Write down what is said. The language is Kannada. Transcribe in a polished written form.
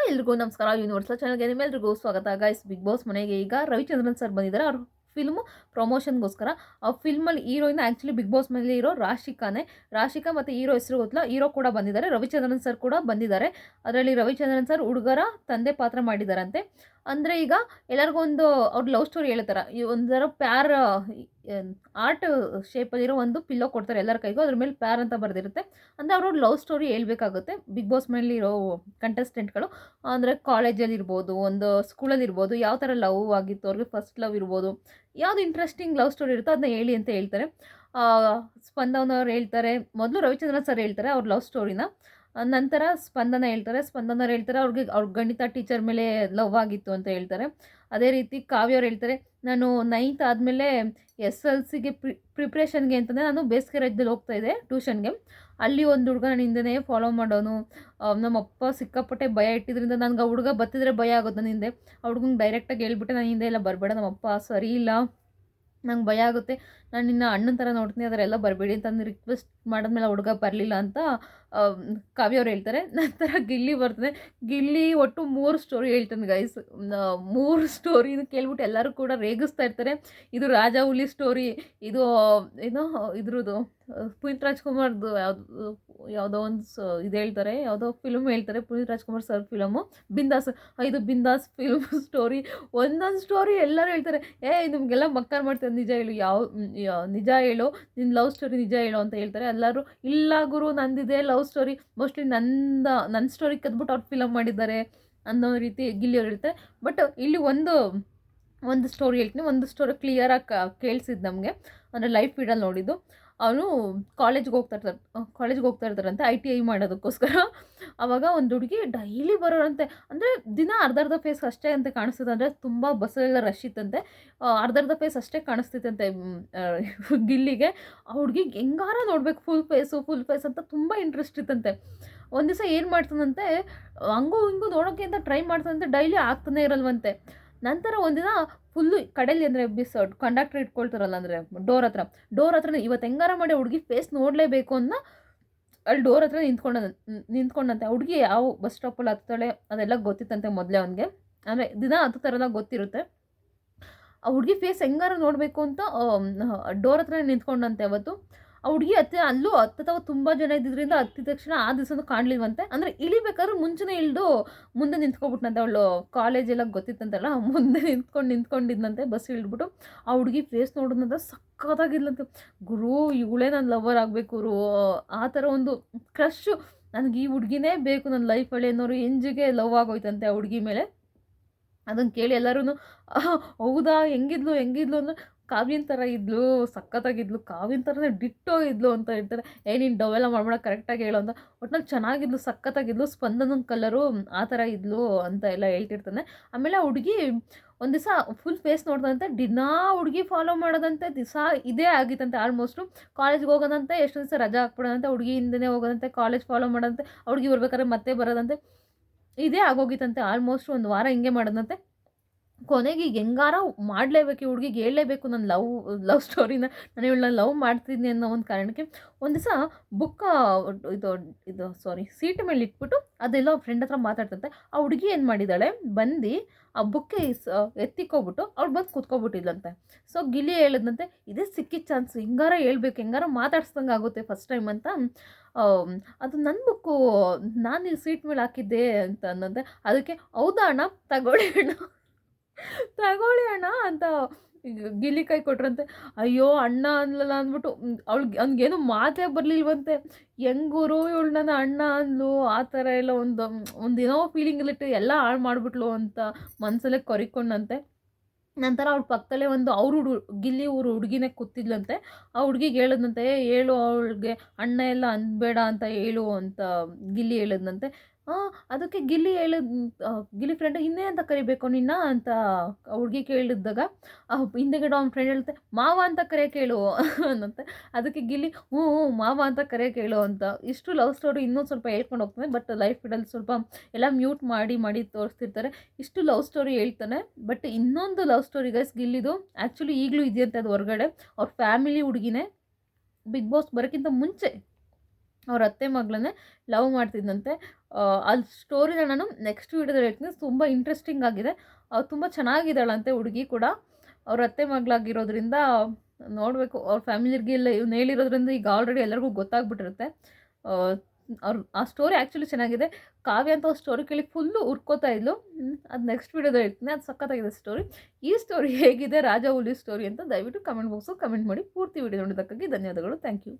ಎಲ್ರಿಗೂ ನಮಸ್ಕಾರ. ಯೂನಿವರ್ಸಲ್ ಚಾನಲ್ಗೆ ನಿಮ್ಮೆಲ್ರಿಗೂ ಸ್ವಾಗತ. ಗೈಸ್, ಬಿಗ್ ಬಾಸ್ ಮನೆಗೆ ಈಗ ರವಿಚಂದ್ರನ್ ಸರ್ ಬಂದಿದ್ದಾರೆ. ಅವ್ರ ಫಿಲ್ಮು ಪ್ರಮೋಷನ್ಗೋಸ್ಕರ. ಆ ಫಿಲ್ಮಲ್ಲಿ ಹೀರೋಯಿನ್ ಆ್ಯಕ್ಚುಲಿ ಬಿಗ್ ಬಾಸ್ ಮೇಲೆ ಇರೋ ರಾಶಿಕಾನೇ. ರಾಶಿಕಾ ಮತ್ತು ಹೀರೋ ಹೆಸರು ಗೊತ್ತಿಲ್ಲ. ಹೀರೋ ಕೂಡ ಬಂದಿದ್ದಾರೆ, ರವಿಚಂದ್ರನ್ ಸರ್ ಕೂಡ ಬಂದಿದ್ದಾರೆ. ಅದರಲ್ಲಿ ರವಿಚಂದ್ರನ್ ಸರ್ ಹುಡುಗರ ತಂದೆ ಪಾತ್ರ ಮಾಡಿದಾರಂತೆ. ಅಂದರೆ ಈಗ ಎಲ್ಲರಿಗೂ ಒಂದು ಅವ್ರ ಲವ್ ಸ್ಟೋರಿ ಹೇಳ್ತಾರೆ. ಈ ಒಂಥರ ಪ್ಯಾರ್ ಆರ್ಟ್ ಶೇಪಲ್ಲಿರೋ ಒಂದು ಪಿಲ್ಲೋ ಕೊಡ್ತಾರೆ ಎಲ್ಲರ ಕೈಗೂ. ಅದ್ರ ಮೇಲೆ ಪ್ಯಾರ್ ಅಂತ ಬರೆದಿರುತ್ತೆ. ಅಂದರೆ ಅವ್ರ ಲವ್ ಸ್ಟೋರಿ ಹೇಳ್ಬೇಕಾಗುತ್ತೆ ಬಿಗ್ ಬಾಸ್ ಮೇಲಿರೋ ಕಂಟೆಸ್ಟೆಂಟ್ಗಳು. ಅಂದರೆ ಕಾಲೇಜಲ್ಲಿರ್ಬೋದು, ಒಂದು ಸ್ಕೂಲಲ್ಲಿರ್ಬೋದು, ಯಾವ ಥರ ಲವ್ ಆಗಿತ್ತು ಅವ್ರಿಗೆ, ಫಸ್ಟ್ ಲವ್ ಇರ್ಬೋದು, ಯಾವುದು ಇಂಟ್ರೆಸ್ಟಿಂಗ್ ಲವ್ ಸ್ಟೋರಿ ಇರುತ್ತೋ ಅದನ್ನ ಹೇಳಿ ಅಂತ ಹೇಳ್ತಾರೆ. ಸ್ಪಂದನವ್ರು ಹೇಳ್ತಾರೆ, ಮೊದಲು ರವಿಚಂದ್ರನ್ ಸರ್ ಹೇಳ್ತಾರೆ ಅವ್ರ ಲವ್ ಸ್ಟೋರಿನ. ನಂತರ ಸ್ಪಂದನವ್ರು ಹೇಳ್ತಾರೆ ಅವ್ರ ಗಣಿತ ಟೀಚರ್ ಮೇಲೆ ಲವ್ ಆಗಿತ್ತು ಅಂತ ಹೇಳ್ತಾರೆ. ಅದೇ ರೀತಿ ಕಾವ್ಯ ಅವ್ರು ಹೇಳ್ತಾರೆ, ನಾನು 9th ಆದಮೇಲೆ SLCಗೆ ಪ್ರಿಪ್ರೇಷನ್ಗೆ ಅಂತಂದರೆ ನಾನು ಬೇಸಿಗೆ ರಜದಲ್ಲಿ ಹೋಗ್ತಾಯಿದ್ದೆ ಟ್ಯೂಷನ್ಗೆ. ಅಲ್ಲಿ ಒಂದು ಹುಡುಗ ನನ್ನ ಹಿಂದೆನೇ ಫಾಲೋ ಮಾಡೋನು. ನಮ್ಮಪ್ಪ ಸಿಕ್ಕಾಪಟ್ಟೆ ಭಯ ಇಟ್ಟಿದ್ರಿಂದ ನನಗೆ ಆ ಹುಡುಗ ಬತ್ತಿದ್ರೆ ಭಯ ಆಗೋದು ನನ್ನ ಹಿಂದೆ. ಆ ಹುಡುಗಂಗೆ ಡೈರೆಕ್ಟಾಗಿ ಹೇಳ್ಬಿಟ್ಟೆ, ನನ್ನ ಹಿಂದೆ ಎಲ್ಲ ಬರಬೇಡ, ನಮ್ಮಪ್ಪ ಸರಿ ಇಲ್ಲ, ನಂಗೆ ಭಯ ಆಗುತ್ತೆ, ನಾನು ನಿನ್ನ ಅಣ್ಣನ ಥರ ನೋಡ್ತೀನಿ, ಅದರೆಲ್ಲ ಬರಬೇಡಿ ಅಂತ ರಿಕ್ವೆಸ್ಟ್ ಮಾಡಿದ್ಮೇಲೆ ಹುಡುಗ ಬರಲಿಲ್ಲ ಅಂತ ಕಾವ್ಯ ಅವ್ರು ಹೇಳ್ತಾರೆ. ನಂತರ ಗಿಲ್ಲಿ ಬರ್ತದೆ. ಗಿಲ್ಲಿ ಒಟ್ಟು 3 ಸ್ಟೋರಿ ಹೇಳ್ತಾನೆ ಗೈಸ್. 3 ಸ್ಟೋರಿನ ಕೇಳ್ಬಿಟ್ಟು ಎಲ್ಲರೂ ಕೂಡ ರೇಗಿಸ್ತಾ ಇರ್ತಾರೆ. ಇದು ರಾಜ ಹುಲಿ ಸ್ಟೋರಿ, ಇದು ಏನೋ ಇದ್ರದ್ದು ಪುನೀತ್ ರಾಜ್ಕುಮಾರ್ದು ಯಾವುದೋ ಒಂದು ಇದು ಹೇಳ್ತಾರೆ, ಯಾವುದೋ ಫಿಲ್ಮ್ ಹೇಳ್ತಾರೆ, ಪುನೀತ್ ರಾಜ್ಕುಮಾರ್ ಸರ್ ಫಿಲಮು ಬಿಂದಾಸ್. ಇದು ಬಿಂದಾಸ್ ಫಿಲ್ಮ್ ಸ್ಟೋರಿ. ಒಂದೊಂದು ಸ್ಟೋರಿ ಎಲ್ಲರೂ ಹೇಳ್ತಾರೆ, ನಿಮಗೆಲ್ಲ ಮಕ್ಕಳು ಮಾಡ್ತಾರೆ, ನಿಜ ಹೇಳು, ನಿಜ ಹೇಳು, ನಿನ್ನ ಲವ್ ಸ್ಟೋರಿ ನಿಜ ಹೇಳು ಅಂತ ಹೇಳ್ತಾರೆ ಎಲ್ಲರೂ. ಇಲ್ಲ ಗುರು, ನಂದಿದೆ ಲವ್ ಸ್ಟೋರಿ, ಮೋಸ್ಟ್ಲಿ ನನ್ನ ಸ್ಟೋರಿ ಕದ್ಬಿಟ್ಟು ಅವ್ರು ಫಿಲಮ್ ಮಾಡಿದ್ದಾರೆ ಅನ್ನೋ ರೀತಿ ಗಿಲ್ಲಿಯವ್ರು ಹೇಳ್ತಾರೆ. ಬಟ್ ಇಲ್ಲಿ ಒಂದು ಸ್ಟೋರಿ ಹೇಳ್ತೀನಿ. ಒಂದು ಸ್ಟೋರಿ ಕ್ಲಿಯರಾಗಿ ಕೇಳಿಸಿದ್ದು ನಮಗೆ, ಅಂದರೆ ಲೈಫ್ ಫೀಡಲ್ಲಿ ನೋಡಿದ್ದು. ಅವನು ಕಾಲೇಜ್ಗೆ ಹೋಗ್ತಾ ಇರ್ತಾರಂತೆ ITI ಮಾಡೋದಕ್ಕೋಸ್ಕರ. ಆವಾಗ ಒಂದು ಹುಡುಗಿ ಡೈಲಿ ಬರೋರಂತೆ. ಅಂದರೆ ದಿನ ಅರ್ಧ ಫೇಸ್ ಅಷ್ಟೇ ಅಂತ ಕಾಣಿಸ್ತದೆ. ಅಂದರೆ ತುಂಬ ಬಸ್ಸೆಲ್ಲ ರಶ್ ಇತ್ತಂತೆ, ಅರ್ಧ ಫೇಸ್ ಅಷ್ಟೇ ಕಾಣಿಸ್ತಿತ್ತಂತೆ ಗಿಲ್ಲಿಗೆ. ಆ ಹುಡುಗಿಗೆ ಹೆಂಗಾರ ನೋಡ್ಬೇಕು, ಫುಲ್ ಫೇಸ್ ಅಂತ ತುಂಬ ಇಂಟ್ರೆಸ್ಟ್ ಇತ್ತಂತೆ. ಒಂದು ದಿವಸ ಏನು ಮಾಡ್ತಾನಂತೆ, ಹಂಗೂ ಹಿಂಗೂ ನೋಡೋಕ್ಕೆ ಅಂತ ಟ್ರೈ ಮಾಡ್ತಾನಂತೆ, ಡೈಲಿ ಆಗ್ತಾನೆ ಇರಲ್ವಂತೆ. ನಂತರ ಒಂದಿನ ಫುಲ್ಲು ಕಡೆಯಲ್ಲಿ, ಅಂದರೆ ಕಂಡಕ್ಟರ್ ಇಟ್ಕೊಳ್ತಾರಲ್ಲ, ಅಂದರೆ ಡೋರ್ ಹತ್ರ ಇವತ್ತು ಹೆಂಗಾರ ಮಾಡಿ ಹುಡುಗಿ ಫೇಸ್ ನೋಡಲೇಬೇಕು ಅಂತ ಅಲ್ಲಿ ಡೋರ್ ಹತ್ರ ನಿಂತ್ಕೊಂಡಂತೆ. ಹುಡುಗಿ ಯಾವ ಬಸ್ ಸ್ಟಾಪಲ್ಲಿ ಹತ್ತಾಳೆ ಅದೆಲ್ಲ ಗೊತ್ತಿತ್ತಂತೆ ಮೊದಲೇ ಅವನಿಗೆ. ಅಂದರೆ ದಿನ ಹತ್ತುತ್ತಾರಲ್ಲ, ಗೊತ್ತಿರುತ್ತೆ. ಆ ಹುಡುಗಿ ಫೇಸ್ ಹೆಂಗಾರ ನೋಡಬೇಕು ಅಂತ ಡೋರ್ ಹತ್ರ ನಿಂತ್ಕೊಂಡಂತೆ ಅವತ್ತು. ಆ ಹುಡುಗಿ ಅಲ್ಲೂ ಹತ್ತತಾವ ತುಂಬ ಜನ ಇದ್ದಿದ್ದರಿಂದ ಹತ್ತಿದ ತಕ್ಷಣ ಆ ದಿವಸನೂ ಕಾಣಲಿಲ್ವಂತೆ. ಅಂದರೆ ಇಳಿಬೇಕಾದ್ರೆ ಮುಂಚೆನೇ ಇಳಿದು ಮುಂದೆ ನಿಂತ್ಕೊಬಿಟ್ನಂತೆ. ಅವಳು ಕಾಲೇಜೆಲ್ಲ ಗೊತ್ತಿತ್ತಂತಲ್ಲ, ಮುಂದೆ ನಿಂತ್ಕೊಂಡಿದ್ದಂತೆ ಬಸ್ ಇಳಿದ್ಬಿಟ್ಟು. ಆ ಹುಡುಗಿ ಫೇಸ್ ನೋಡೋದಂದ್ರೆ ಸಕ್ಕತ್ತಾಗಿದ್ಲಂತೆ. ಗುರು, ಇವಳೇ ನನ್ನ ಲವರ್ ಆಗಬೇಕು ಗುರು, ಆ ಥರ ಒಂದು ಕ್ರಶ್ಶು, ನನಗೆ ಈ ಹುಡುಗಿನೇ ಬೇಕು ನನ್ನ ಲೈಫಲ್ಲಿ ಅನ್ನೋರು ಎಂಜಿಗೆ ಲವ್ ಆಗೋಯ್ತಂತೆ ಆ ಹುಡುಗಿ ಮೇಲೆ. ಅದನ್ನು ಕೇಳಿ ಎಲ್ಲರೂ ಹೌದಾ, ಹೆಂಗಿದ್ಲು ಅಂದರೆ ಕಾವ್ಯನ ಥರ ಇದ್ಲು, ಸಖತ್ತಾಗಿದ್ಲು, ಕಾವ್ಯನ ಥರನೇ ಡಿಟ್ಟೋ ಇದ್ಲು ಅಂತ ಹೇಳ್ತಾರೆ. ನೀನು ಡವೆಲ್ಲ ಮಾಡ್ಬೇಡ, ಕರೆಕ್ಟಾಗಿ ಹೇಳು ಅಂತ. ಒಟ್ನಲ್ಲಿ ಚೆನ್ನಾಗಿದ್ಲು, ಸಖತ್ತಾಗಿದ್ಲು, ಸ್ಪಂದನ ಕಲರು ಆ ಥರ ಇದ್ಲು ಅಂತ ಎಲ್ಲ ಹೇಳ್ತಿರ್ತಾನೆ. ಆಮೇಲೆ ಆ ಹುಡುಗಿ ಒಂದು ದಿವಸ ಫುಲ್ ಫೇಸ್ ನೋಡ್ದಂತೆ, ದಿನಾ ಹುಡುಗಿ ಫಾಲೋ ಮಾಡೋದಂತೆ, ದಿವಸ ಇದೇ ಆಗಿತ್ತಂತೆ. ಆಲ್ಮೋಸ್ಟು ಕಾಲೇಜ್ಗೆ ಹೋಗೋದಂತೆ, ಎಷ್ಟು ದಿವಸ ರಜಾ ಹಾಕ್ಬಿಡೋದಂತೆ, ಹುಡುಗಿ ಹಿಂದೆ ಹೋಗೋದಂತೆ, ಕಾಲೇಜ್ ಫಾಲೋ ಮಾಡೋದಂತೆ, ಹುಡುಗಿ ಬರ್ಬೇಕಾದ್ರೆ ಮತ್ತೆ ಬರೋದಂತೆ, ಇದೇ ಆಗೋಗಿತ್ತಂತೆ. ಆಲ್ಮೋಸ್ಟ್ 1 ವಾರ ಹಿಂಗೆ ಮಾಡೋದಂತೆ. ಕೊನೆಗೆ ಈಗ ಹೆಂಗಾರ ಮಾಡಲೇಬೇಕು, ಈ ಹುಡುಗಿಗೆ ಹೇಳಲೇಬೇಕು ನನ್ನ ಲವ್ ಸ್ಟೋರಿನ, ನಾನು ಇವಳನ್ನ ಲವ್ ಮಾಡ್ತಿದ್ದೀನಿ ಅನ್ನೋ ಒಂದು ಕಾರಣಕ್ಕೆ ಒಂದು ದಿವಸ ಬುಕ್ಕ ಸೀಟ್ ಮೇಲೆ ಇಟ್ಬಿಟ್ಟು ಅದೆಲ್ಲ ಫ್ರೆಂಡ್ ಹತ್ರ ಮಾತಾಡ್ತಂತೆ. ಆ ಹುಡುಗಿ ಏನು ಮಾಡಿದ್ದಾಳೆ, ಬಂದು ಆ ಬುಕ್ಕೆ ಎತ್ತಿಕ್ಕೋಗ್ಬಿಟ್ಟು ಅವ್ಳು ಬಂದು ಕೂತ್ಕೊಬಿಟ್ಟಿದ್ಲಂತೆ. ಸೊ ಗಿಲ್ಲಿ ಹೇಳಿದಂತೆ, ಇದೇ ಸಿಕ್ಕಿದ ಚಾನ್ಸ್, ಹೆಂಗಾರ ಹೇಳ್ಬೇಕು, ಹೆಂಗಾರ ಮಾತಾಡ್ಸ್ದಂಗೆ ಆಗುತ್ತೆ ಫಸ್ಟ್ ಟೈಮ್ ಅಂತ. ಅದು ನನ್ನ ಬುಕ್ಕು, ನಾನು ಇಲ್ಲಿ ಸೀಟ್ ಮೇಲೆ ಹಾಕಿದ್ದೆ ಅಂತ ಅಂದಂತೆ. ಅದಕ್ಕೆ ಹೌದಾ ಅಣ್ಣ, ತಗೊಳ್ಳಿ ಅಣ್ಣ ಅಂತ ಗಿಲ್ಲಿ ಕೈ ಕೊಟ್ರಂತೆ. ಅಯ್ಯೋ ಅಣ್ಣ ಅನ್ಲಲ್ಲ ಅಂದ್ಬಿಟ್ಟು ಅವ್ನಿಗೇನು ಮಾತೇ ಬರಲಿಲ್ವಂತೆ. ಹೆಂಗೂರು ಇವಳು ನನ್ನ ಅಣ್ಣ ಅಂದ್ಲು, ಆ ಥರ ಎಲ್ಲ ಒಂದೇನೋ ಫೀಲಿಂಗಲ್ಲಿಟ್ಟು ಎಲ್ಲ ಹಾಳು ಮಾಡಿಬಿಟ್ಲು ಅಂತ ಮನಸ್ಸಲ್ಲೇ ಕೊರಿಕೊಂಡಂತೆ. ನಂತರ ಅವ್ಳ ಪಕ್ಕದಲ್ಲೇ ಗಿಲ್ಲಿ ಊರು ಹುಡುಗಿನೇ ಕೂತಿದ್ಲಂತೆ. ಆ ಹುಡುಗಿಗೆ ಹೇಳಿದ್ನಂತೆ, ಹೇಳು ಅವಳಿಗೆ ಅಣ್ಣ ಎಲ್ಲ ಅನ್ಬೇಡ ಅಂತ ಹೇಳು ಅಂತ ಗಿಲ್ಲಿ ಹೇಳಿದ್ನಂತೆ. ಅದಕ್ಕೆ ಗಿಲ್ಲಿ ಫ್ರೆಂಡ್ ಹಿಂದೆ ಅಂತ ಕರಿಬೇಕು ನಿನ್ನ ಅಂತ ಹುಡುಗಿ ಕೇಳಿದ್ದಾಗ ಹಿಂದೆಗಡೆ ಅವ್ನ ಫ್ರೆಂಡ್ ಹೇಳುತ್ತೆ, ಮಾವ ಅಂತ ಕರೆಯೋಕೆ ಹೇಳು ಅನ್ನಂತೆ. ಅದಕ್ಕೆ ಗಿಲ್ಲಿ ಹ್ಞೂ ಮಾವ ಅಂತ ಕರೆಯೋಕೆ ಹೇಳು ಅಂತ. ಇಷ್ಟು ಲವ್ ಸ್ಟೋರಿ ಇನ್ನೂ ಸ್ವಲ್ಪ ಹೇಳ್ಕೊಂಡು ಹೋಗ್ತಾನೆ. ಬಟ್ ಲೈಫ್ ಇಡಲ್ಲಿ ಸ್ವಲ್ಪ ಎಲ್ಲ ಮ್ಯೂಟ್ ಮಾಡಿ ತೋರಿಸ್ತಿರ್ತಾರೆ. ಇಷ್ಟು ಲವ್ ಸ್ಟೋರಿ ಹೇಳ್ತಾನೆ. ಬಟ್ ಇನ್ನೊಂದು ಲವ್ ಸ್ಟೋರಿ ಗೈಸ್ ಗಿಲ್ಲಿದು ಆ್ಯಕ್ಚುಲಿ ಈಗಲೂ ಇದೆಯಂತೆ. ಅದು ಹೊರಗಡೆ ಅವ್ರ ಫ್ಯಾಮಿಲಿ ಹುಡುಗಿನೇ ಬಿಗ್ ಬಾಸ್ ಬರೋಕ್ಕಿಂತ ಮುಂಚೆ ಅವ್ರ ಅತ್ತೆ ಮಗಳನ್ನೇ ಲವ್ ಮಾಡ್ತಿದ್ದಂತೆ. ಅಲ್ಲಿ ಸ್ಟೋರಿನ ನಾನು ನೆಕ್ಸ್ಟ್ ವೀಡಿಯೋದಲ್ಲಿ ಹೇಳ್ತೀನಿ. ತುಂಬ ಇಂಟ್ರೆಸ್ಟಿಂಗ್ ಆಗಿದೆ. ತುಂಬ ಚೆನ್ನಾಗಿದ್ದಾಳಂತೆ ಹುಡುಗಿ ಕೂಡ. ಅವ್ರ ಅತ್ತೆ ಮಗಳಾಗಿರೋದ್ರಿಂದ ನೋಡಬೇಕು. ಅವ್ರ ಫ್ಯಾಮಿಲಿಗೆಲ್ಲ ಇವ್ನು ಹೇಳಿರೋದ್ರಿಂದ ಈಗ ಆಲ್ರೆಡಿ ಎಲ್ಲರಿಗೂ ಗೊತ್ತಾಗ್ಬಿಟ್ಟಿರುತ್ತೆ. ಅವ್ರು ಆ ಸ್ಟೋರಿ ಆ್ಯಕ್ಚುಲಿ ಚೆನ್ನಾಗಿದೆ. ಕಾವ್ಯ ಅಂತ ಸ್ಟೋರಿ ಕೇಳಿ ಫುಲ್ಲು ಹುರ್ಕೋತಾ ಇದ್ಲು. ಅದು ನೆಕ್ಸ್ಟ್ ವೀಡಿಯೋದಲ್ಲಿ ಹೇಳ್ತೀನಿ. ಅದು ಸಖತ್ತಾಗಿದೆ ಸ್ಟೋರಿ. ಈ ಸ್ಟೋರಿ ಹೇಗಿದೆ ರಾಜ ಹುಲಿ ಸ್ಟೋರಿ ಅಂತ ದಯವಿಟ್ಟು ಕಮೆಂಟ್ ಬಾಕ್ಸಲ್ಲಿ ಕಮೆಂಟ್ ಮಾಡಿ. ಪೂರ್ತಿ ವೀಡಿಯೋ ನೋಡಿದ್ದಕ್ಕಾಗಿ ಧನ್ಯವಾದಗಳು. Thank you.